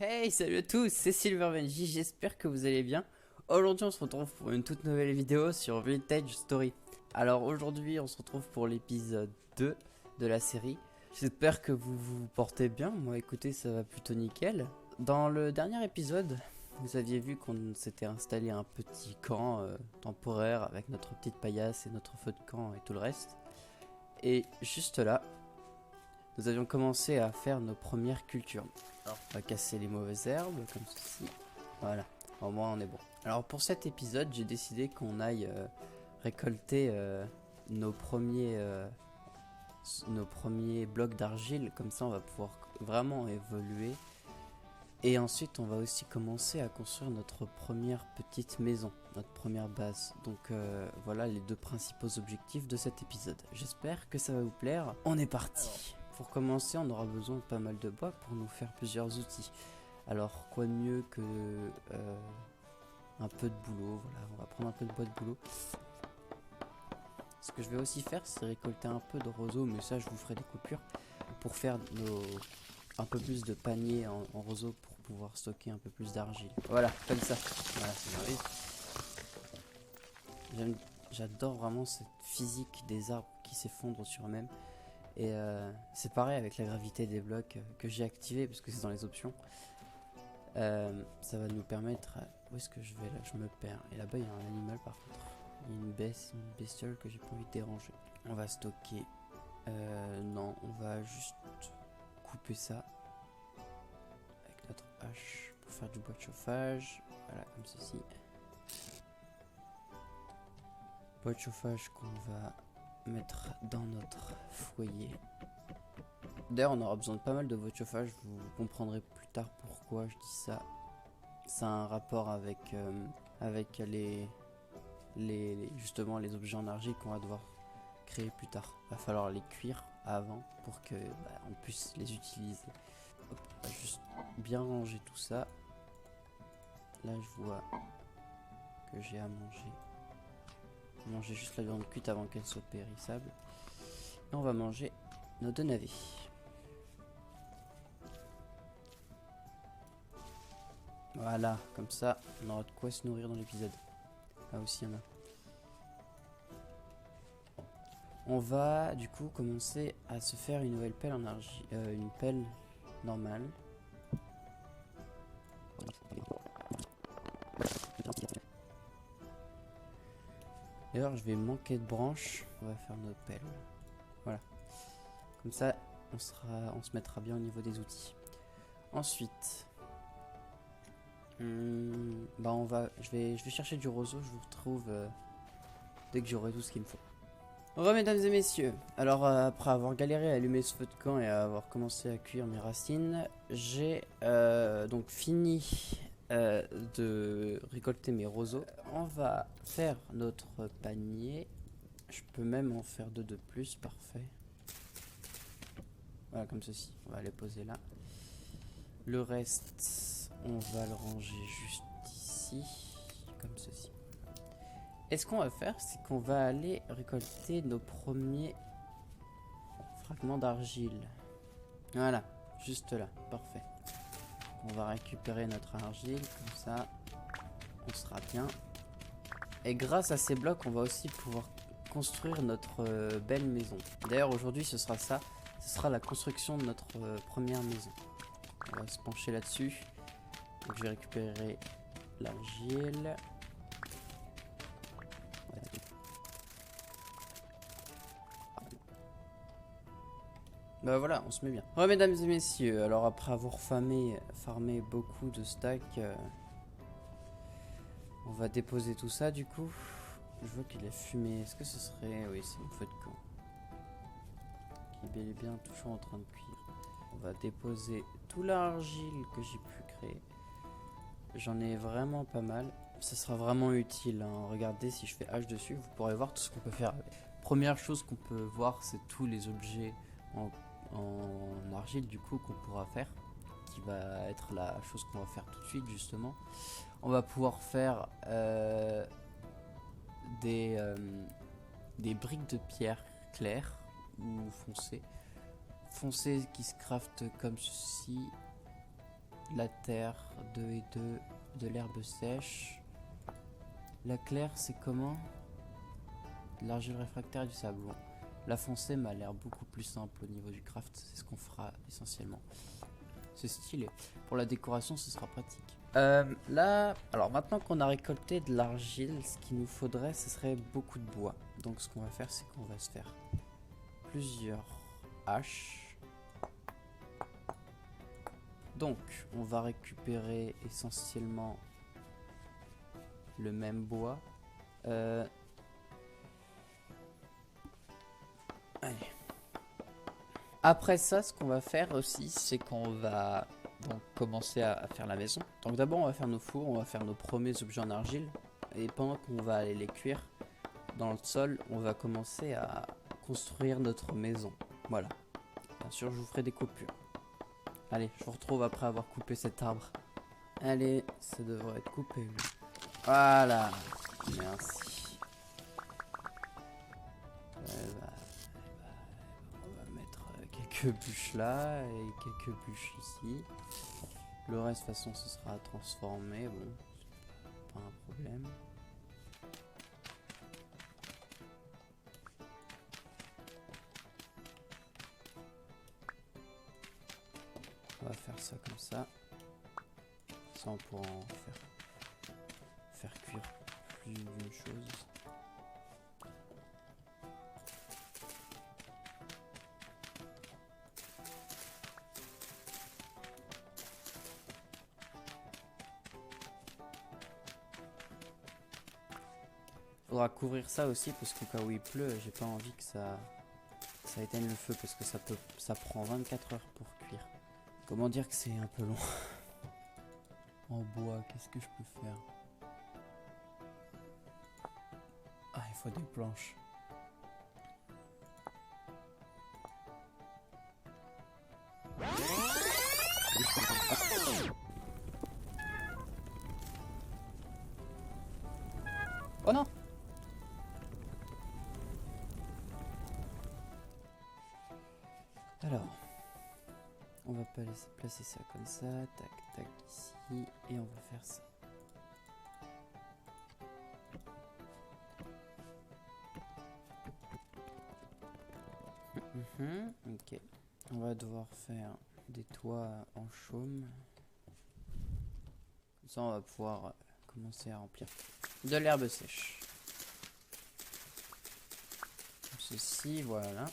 Hey, salut à tous, c'est SilverBenji, j'espère que vous allez bien. Aujourd'hui, on se retrouve pour une toute nouvelle vidéo sur Vintage Story. Alors aujourd'hui, on se retrouve pour l'épisode 2 de la série. J'espère que vous vous portez bien, moi écoutez, ça va plutôt nickel. Dans le dernier épisode, vous aviez vu qu'on s'était installé un petit camp temporaire avec notre petite paillasse et notre feu de camp et tout le reste. Et juste là, nous avions commencé à faire nos premières cultures. Alors, on va casser les mauvaises herbes, comme ceci. Voilà, au moins on est bon. Alors pour cet épisode, j'ai décidé qu'on aille récolter nos premiers blocs d'argile. Comme ça, on va pouvoir vraiment évoluer. Et ensuite, on va aussi commencer à construire notre première petite maison, notre première base. Donc voilà les deux principaux objectifs de cet épisode. J'espère que ça va vous plaire. On est parti. Pour commencer, on aura besoin de pas mal de bois pour nous faire plusieurs outils. Alors, quoi de mieux que un peu de boulot. Voilà, on va prendre un peu de bois de boulot. Ce que je vais aussi faire, c'est récolter un peu de roseaux, mais ça, je vous ferai des coupures pour faire un peu plus de paniers en roseaux pour pouvoir stocker un peu plus d'argile. Voilà, comme ça. Voilà, ça j'arrive. J'adore vraiment cette physique des arbres qui s'effondrent sur eux-mêmes. Et c'est pareil avec la gravité des blocs que j'ai activé parce que c'est dans les options. Ça va nous permettre... Où est-ce que je vais là? Je me perds. Et là-bas il y a un animal par contre. Il y a une bestiole que j'ai pas envie de déranger. On va stocker... non, on va juste couper ça avec notre hache pour faire du bois de chauffage. Voilà, comme ceci. Bois de chauffage qu'on va mettre dans notre foyer. D'ailleurs, on aura besoin de pas mal de bois de chauffage. Vous comprendrez plus tard pourquoi je dis ça. Ça a un rapport avec justement les objets en argile qu'on va devoir créer plus tard. Va falloir les cuire avant pour que on puisse les utiliser. Hop, on va juste bien ranger tout ça. Là, je vois que j'ai à manger. Manger juste la viande cuite avant qu'elle soit périssable. Et on va manger nos deux navets. Voilà, comme ça, on aura de quoi se nourrir dans l'épisode. Là aussi, il y en a. On va du coup commencer à se faire une nouvelle pelle en argile, une pelle normale. D'ailleurs, je vais manquer de branches. On va faire notre pelle. Voilà. Comme ça, on se mettra bien au niveau des outils. Ensuite, je vais chercher du roseau. Je vous retrouve dès que j'aurai tout ce qu'il me faut. Mesdames et messieurs, alors après avoir galéré à allumer ce feu de camp et à avoir commencé à cuire mes racines, j'ai donc fini de récolter mes roseaux. On va faire notre panier. Je peux même en faire deux de plus, parfait. Voilà, comme ceci. On va les poser là. Le reste, on va le ranger juste ici, comme ceci. Et ce qu'on va faire, c'est qu'on va aller récolter nos premiers fragments d'argile. Voilà, juste là, parfait. On va récupérer notre argile, comme ça, on sera bien. Et grâce à ces blocs, on va aussi pouvoir construire notre belle maison. D'ailleurs, aujourd'hui, ce sera ça. Ce sera la construction de notre première maison. On va se pencher là-dessus. Donc, je vais récupérer l'argile. Bah voilà, on se met bien. Ouais, mesdames et messieurs, alors après avoir farmé beaucoup de stacks, on va déposer tout ça du coup. Je vois qu'il a fumé. Est-ce que ce serait... Oui, c'est une feu de camp. Qui est bel et bien toujours en train de cuire. On va déposer tout l'argile que j'ai pu créer. J'en ai vraiment pas mal. Ça sera vraiment utile, hein. Regardez, si je fais H dessus, vous pourrez voir tout ce qu'on peut faire avec. Première chose qu'on peut voir, c'est tous les objets en argile du coup qu'on pourra faire, qui va être la chose qu'on va faire tout de suite justement. On va pouvoir faire des briques de pierre claires ou foncées qui se craftent comme ceci. de la terre, 2 et 2, de l'herbe sèche. La claire, c'est comment? De l'argile réfractaire et du sable. Bon. La foncée m'a l'air beaucoup plus simple au niveau du craft, c'est ce qu'on fera essentiellement. C'est stylé. Pour la décoration, ce sera pratique. Là, alors maintenant qu'on a récolté de l'argile, ce qu'il nous faudrait, ce serait beaucoup de bois. Donc ce qu'on va faire, c'est qu'on va se faire plusieurs haches. Donc, on va récupérer essentiellement le même bois. Allez. Après ça, ce qu'on va faire aussi, c'est qu'on va donc commencer à faire la maison. Donc d'abord, on va faire nos fours, on va faire nos premiers objets en argile. Et pendant qu'on va aller les cuire dans le sol, on va commencer à construire notre maison. Voilà. Bien sûr, je vous ferai des coupures. Allez, je vous retrouve après avoir coupé cet arbre. Allez, ça devrait être coupé. Voilà. Merci. On va mettre quelques bûches là et quelques bûches ici. Le reste, de toute façon, ce sera transformé. Bon, c'est pas un problème. On va faire ça comme ça. Ça, on pourra en faire cuire plus d'une chose. Faudra couvrir ça aussi parce qu'au cas où il pleut, j'ai pas envie que ça éteigne le feu parce que ça prend 24 heures pour cuire. Comment dire que c'est un peu long. En bois, qu'est-ce que je peux faire? Ah, il faut des planches. Oh non! Alors, on va pas laisser placer ça comme ça, tac tac ici, et on va faire ça. Ok, on va devoir faire des toits en chaume. Comme ça, on va pouvoir commencer à remplir de l'herbe sèche. Comme ceci, voilà.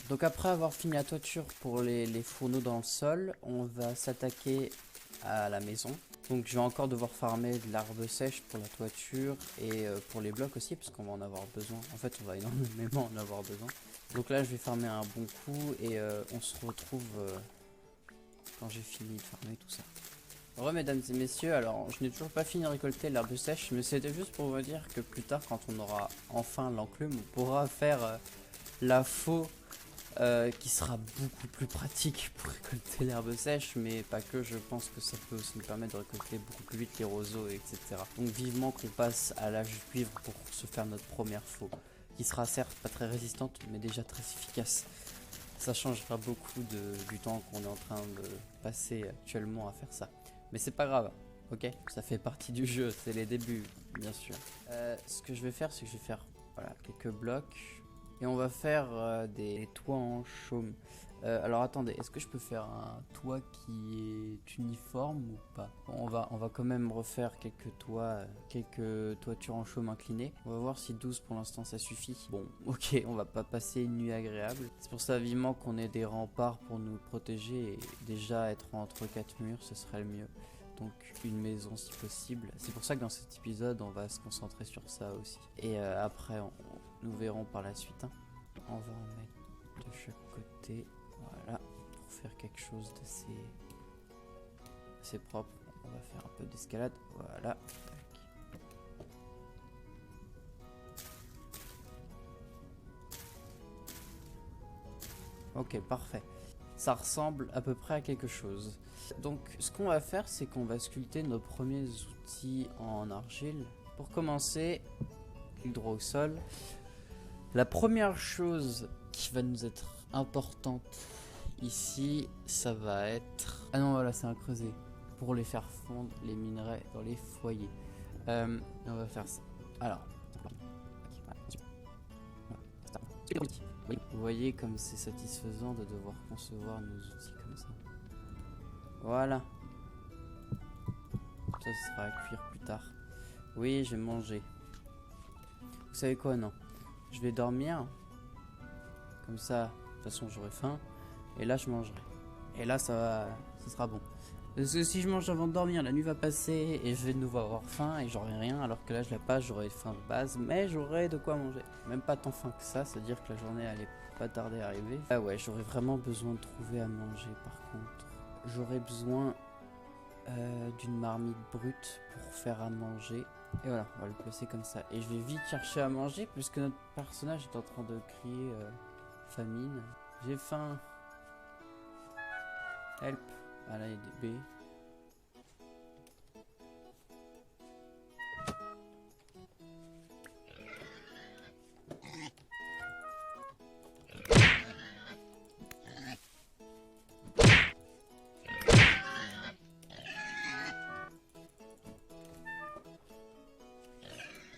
Donc après avoir fini la toiture pour les fourneaux dans le sol, on va s'attaquer à la maison. Donc je vais encore devoir farmer de l'herbe sèche pour la toiture et pour les blocs aussi parce qu'on va en avoir besoin. En fait on va énormément en avoir besoin. Donc là je vais farmer un bon coup et on se retrouve quand j'ai fini de farmer tout ça. Re mesdames et messieurs, alors je n'ai toujours pas fini de récolter l'herbe sèche mais c'était juste pour vous dire que plus tard quand on aura enfin l'enclume on pourra faire la faux qui sera beaucoup plus pratique pour récolter l'herbe sèche, mais pas que, je pense que ça peut aussi nous permettre de récolter beaucoup plus vite les roseaux, etc. Donc vivement qu'on passe à l'âge du cuivre pour se faire notre première faux, qui sera certes pas très résistante, mais déjà très efficace. Ça changera beaucoup du temps qu'on est en train de passer actuellement à faire ça. Mais c'est pas grave, ok? Ça fait partie du jeu, c'est les débuts, bien sûr. Ce que je vais faire, c'est que je vais faire voilà, quelques blocs. Et on va faire des toits en chaume. Alors attendez, est-ce que je peux faire un toit qui est uniforme ou pas? Bon, on va quand même refaire quelques toits, quelques toitures en chaume inclinées. On va voir si 12 pour l'instant ça suffit. Bon, ok, on va pas passer une nuit agréable. C'est pour ça vivement qu'on ait des remparts pour nous protéger et déjà être entre 4 murs, ce serait le mieux. Donc une maison si possible. C'est pour ça que dans cet épisode on va se concentrer sur ça aussi. Et après nous verrons par la suite. Hein. On va en mettre de chaque côté. Voilà. Pour faire quelque chose d'assez propre. On va faire un peu d'escalade. Voilà. Tac. Ok, parfait. Ça ressemble à peu près à quelque chose. Donc ce qu'on va faire, c'est qu'on va sculpter nos premiers outils en argile. Pour commencer, clic droit au sol. La première chose qui va nous être importante ici, ça va être... Ah non, voilà, c'est un creuset. pour les faire fondre les minerais dans les foyers. On va faire ça. Alors, vous voyez comme c'est satisfaisant de devoir concevoir nos outils comme ça. Voilà. Ça sera à cuire plus tard. Oui, je vais manger. Vous savez quoi, non? Je vais dormir. Comme ça, de toute façon, j'aurai faim. Et là, je mangerai. Et là, ça sera bon. Parce que si je mange avant de dormir, la nuit va passer et je vais de nouveau avoir faim et j'aurai rien. Alors que là, je l'ai pas, j'aurai faim de base, mais j'aurai de quoi manger. Même pas tant faim que ça, c'est-à-dire que la journée allait pas tarder à arriver. Ah ouais, j'aurais vraiment besoin de trouver à manger par contre. J'aurais besoin d'une marmite brute pour faire à manger. Et voilà, on va le placer comme ça. Et je vais vite chercher à manger puisque notre personnage est en train de crier famine. J'ai faim. Help. Ah là, il y a des baies.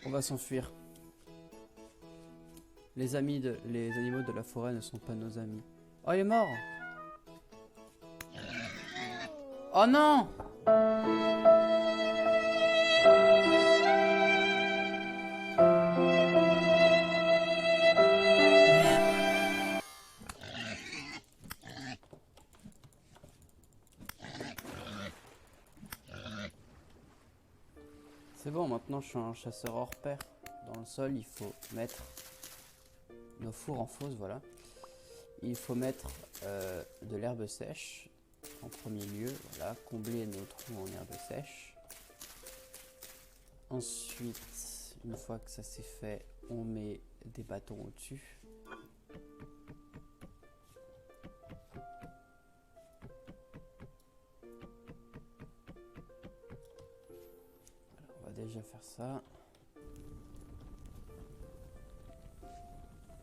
On va s'enfuir. Les animaux de la forêt ne sont pas nos amis. Oh, il est mort. Oh non! C'est bon, maintenant je suis un chasseur hors pair. Dans le sol, il faut mettre nos fours en fosse, voilà. Il faut mettre de l'herbe sèche en premier lieu, voilà, combler nos trous en herbe sèche. Ensuite, une fois que ça c'est fait, on met des bâtons au-dessus. On va déjà faire ça.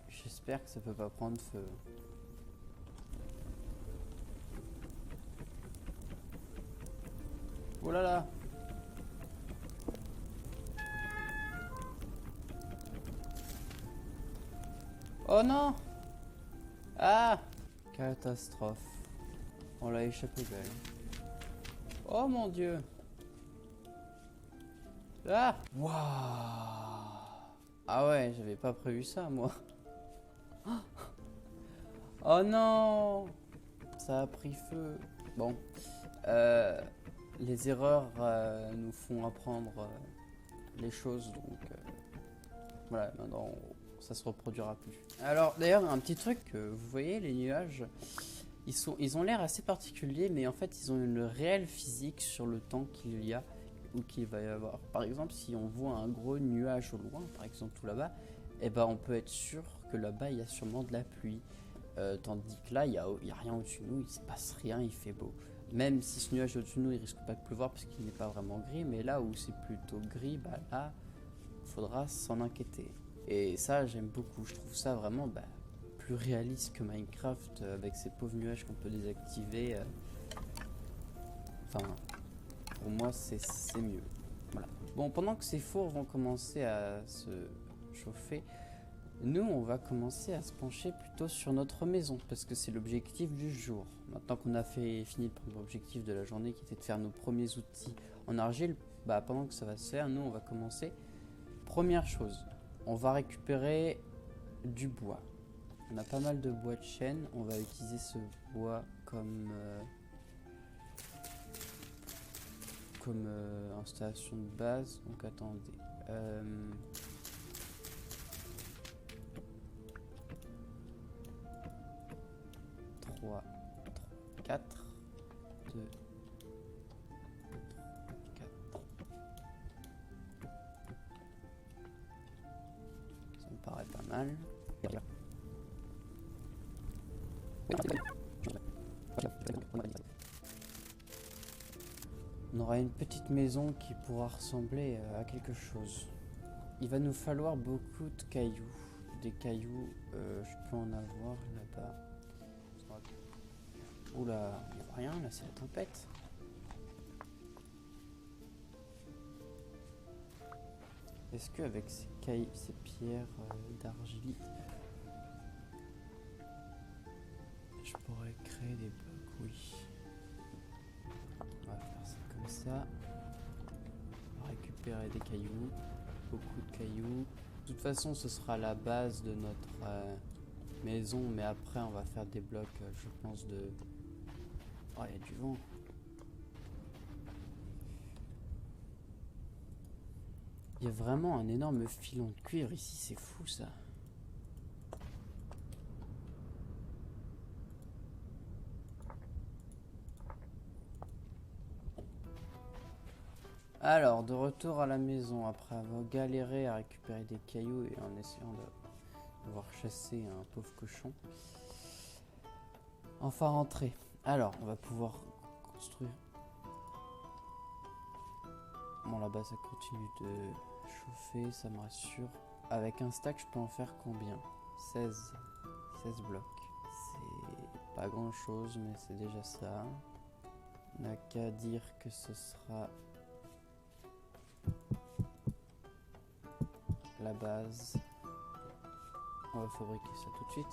J'espère que ça peut pas prendre feu. Oh là là! Oh non! Ah! Catastrophe. On l'a échappé belle. Oh mon dieu! Ah! Waouh! Ah ouais, j'avais pas prévu ça moi. Oh non! Ça a pris feu. Bon. Les erreurs nous font apprendre les choses, donc voilà, maintenant ça se reproduira plus. Alors d'ailleurs, un petit truc, vous voyez les nuages, ils ont l'air assez particuliers, mais en fait ils ont une réelle physique sur le temps qu'il y a ou qu'il va y avoir. Par exemple, si on voit un gros nuage au loin, par exemple tout là-bas, eh ben on peut être sûr que là-bas il y a sûrement de la pluie. Tandis que là, il y a rien au-dessus de nous, il se passe rien, il fait beau. Même si ce nuage au-dessus de nous, il risque pas de pleuvoir parce qu'il n'est pas vraiment gris, mais là où c'est plutôt gris, bah là, il faudra s'en inquiéter. Et ça, j'aime beaucoup, je trouve ça vraiment plus réaliste que Minecraft avec ces pauvres nuages qu'on peut désactiver. Enfin, pour moi, c'est mieux. Voilà. Bon, pendant que ces fours vont commencer à se chauffer, nous, on va commencer à se pencher plutôt sur notre maison, parce que c'est l'objectif du jour. Maintenant qu'on a fini l'objectif de la journée, qui était de faire nos premiers outils en argile, pendant que ça va se faire, nous, on va commencer. Première chose, on va récupérer du bois. On a pas mal de bois de chêne, on va utiliser ce bois comme installation de base. Donc attendez. 3, 4, 2, 4. Ça me paraît pas mal. On aura une petite maison qui pourra ressembler à quelque chose. Il va nous falloir beaucoup de cailloux. Des cailloux, je peux en avoir là-bas. Oula, il n'y a rien, là c'est la tempête. Est-ce qu'avec ces pierres d'argilite, je pourrais créer des blocs? Oui. On va faire ça comme ça. On va récupérer des cailloux. Beaucoup de cailloux. De toute façon, ce sera la base de notre maison. Mais après, on va faire des blocs, je pense, de... Oh, il y a du vent. Il y a vraiment un énorme filon de cuivre ici. C'est fou, ça. Alors, de retour à la maison, après avoir galéré à récupérer des cailloux et en essayant d'avoir chassé un pauvre cochon. Enfin rentré. Alors, on va pouvoir construire. Bon, là-bas, ça continue de chauffer, ça me rassure. Avec un stack, je peux en faire combien? 16 blocs. C'est pas grand-chose, mais c'est déjà ça. On n'a qu'à dire que ce sera la base. On va fabriquer ça tout de suite.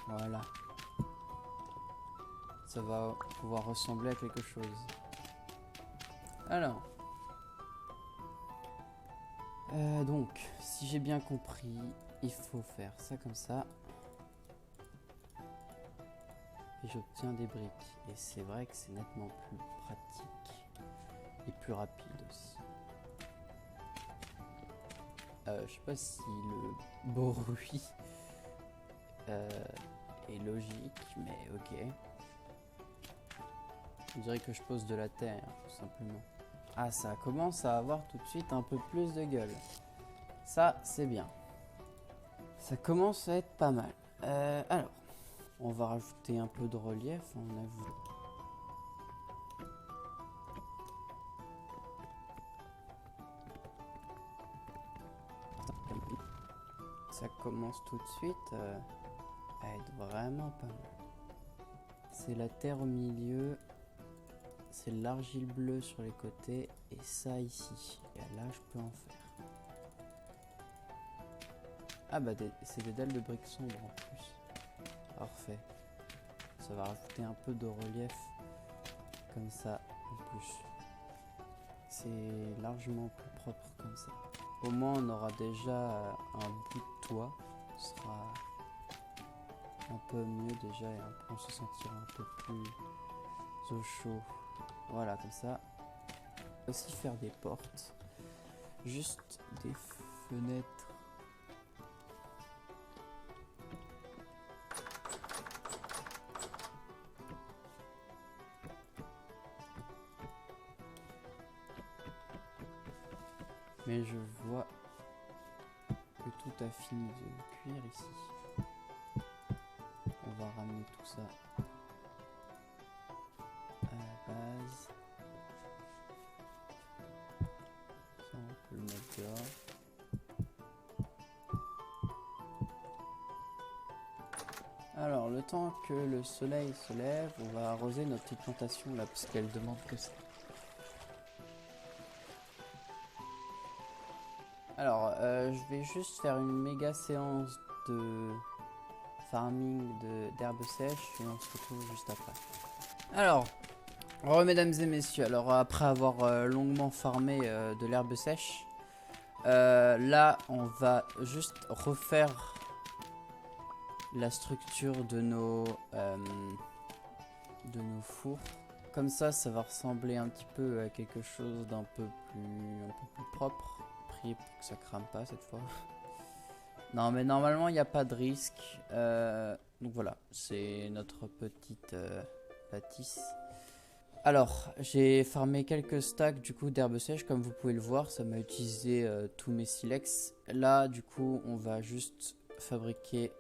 Voilà. Ça va pouvoir ressembler à quelque chose. Alors. Donc, si j'ai bien compris, il faut faire ça comme ça. Et j'obtiens des briques. Et c'est vrai que c'est nettement plus pratique. Et plus rapide aussi. Je sais pas si le bruit est logique, mais ok. On dirait que je pose de la terre, tout simplement. Ah, ça commence à avoir tout de suite un peu plus de gueule. Ça, c'est bien. Ça commence à être pas mal. Alors, on va rajouter un peu de relief. On ajoute... Ça commence tout de suite à être vraiment pas mal. C'est la terre au milieu. C'est l'argile bleue sur les côtés. Et ça ici. Et là, je peux en faire. Ah bah, c'est des dalles de briques sombres en plus. Parfait. Ça va rajouter un peu de relief. Comme ça, en plus. C'est largement plus propre comme ça. Au moins, on aura déjà un bout de toit. Ce sera un peu mieux déjà et on se sentira un peu plus au chaud. Voilà, comme ça. On va aussi faire des portes. Juste des fenêtres. Mais je vois que tout a fini de cuire ici. On va ramener tout ça à la base. Ça, on peut le mettre dehors. Alors, le temps que le soleil se lève, on va arroser notre petite plantation là, parce qu'elle demande que ça. Alors, je vais juste faire une méga séance de farming d'herbes sèches et on se retrouve juste après. Alors, mesdames et messieurs, alors après avoir longuement farmé de l'herbe sèche, là on va juste refaire la structure de nos fours. Comme ça va ressembler un petit peu à quelque chose d'un peu plus propre. Priez pour que ça crame pas cette fois. Non mais normalement il n'y a pas de risque. Donc voilà, c'est notre petite bâtisse. Alors, j'ai farmé quelques stacks du coup d'herbes sèches, comme vous pouvez le voir, ça m'a utilisé tous mes silex. Là, du coup, on va juste fabriquer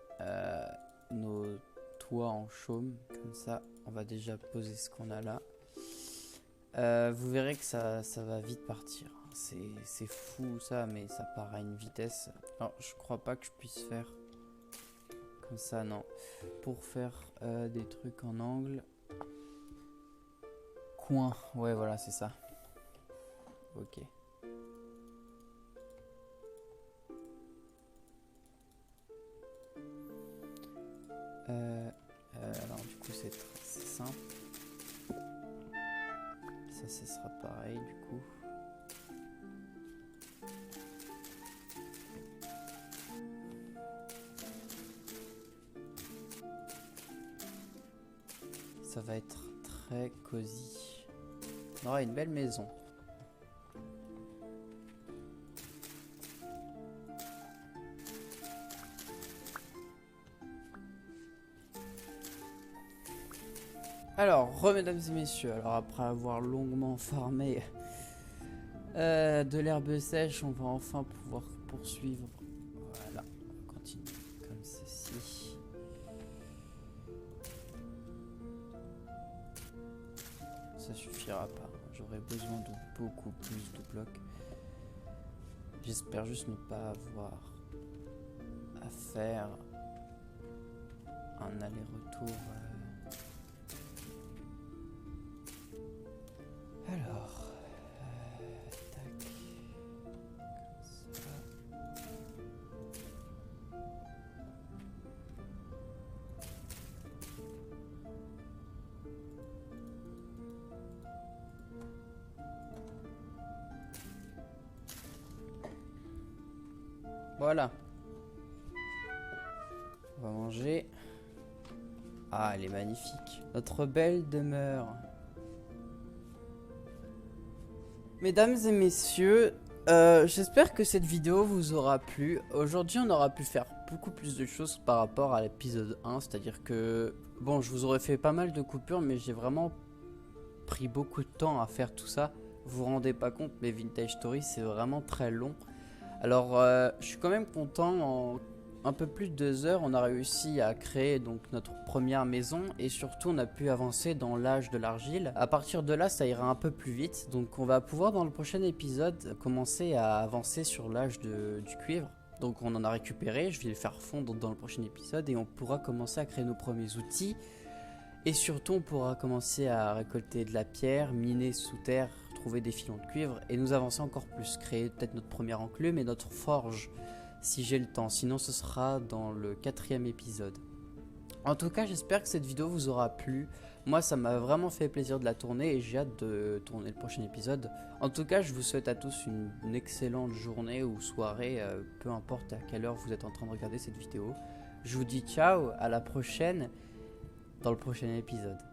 nos toits en chaume, comme ça, on va déjà poser ce qu'on a là. Vous verrez que ça va vite partir. C'est fou ça, mais ça part à une vitesse. Alors, je crois pas que je puisse faire Comme ça, non. Pour faire des trucs en angle. Coin. Ouais, voilà, c'est ça. Ok. Alors du coup c'est simple. Ça, ce sera pareil du coup. Ça va être très cosy. On aura une belle maison. Alors, mesdames et messieurs, alors après avoir longuement farmé de l'herbe sèche, on va enfin pouvoir poursuivre. Voilà, on va continuer comme ceci. Ça suffira pas, j'aurai besoin de beaucoup plus de blocs. J'espère juste ne pas avoir à faire un aller-retour. Alors, tac, comme ça. Voilà. On va manger. Ah, elle est magnifique. Notre belle demeure. Mesdames et messieurs, j'espère que cette vidéo vous aura plu. Aujourd'hui, on aura pu faire beaucoup plus de choses par rapport à l'épisode 1. C'est-à-dire que, bon, je vous aurais fait pas mal de coupures, mais j'ai vraiment pris beaucoup de temps à faire tout ça. Vous vous rendez pas compte, mais Vintage Story, c'est vraiment très long. Alors, je suis quand même content. En un peu plus de 2 heures, on a réussi à créer donc notre première maison et surtout on a pu avancer dans l'âge de l'argile. À partir de là, ça ira un peu plus vite. Donc, on va pouvoir dans le prochain épisode commencer à avancer sur l'âge du cuivre. Donc, on en a récupéré. Je vais le faire fondre dans le prochain épisode et on pourra commencer à créer nos premiers outils. Et surtout, on pourra commencer à récolter de la pierre, miner sous terre, trouver des filons de cuivre et nous avancer encore plus. Créer peut-être notre première enclume et notre forge si j'ai le temps. Sinon, ce sera dans le 4e épisode. En tout cas, j'espère que cette vidéo vous aura plu. Moi, ça m'a vraiment fait plaisir de la tourner et j'ai hâte de tourner le prochain épisode. En tout cas, je vous souhaite à tous une excellente journée ou soirée, peu importe à quelle heure vous êtes en train de regarder cette vidéo. Je vous dis ciao, à la prochaine dans le prochain épisode.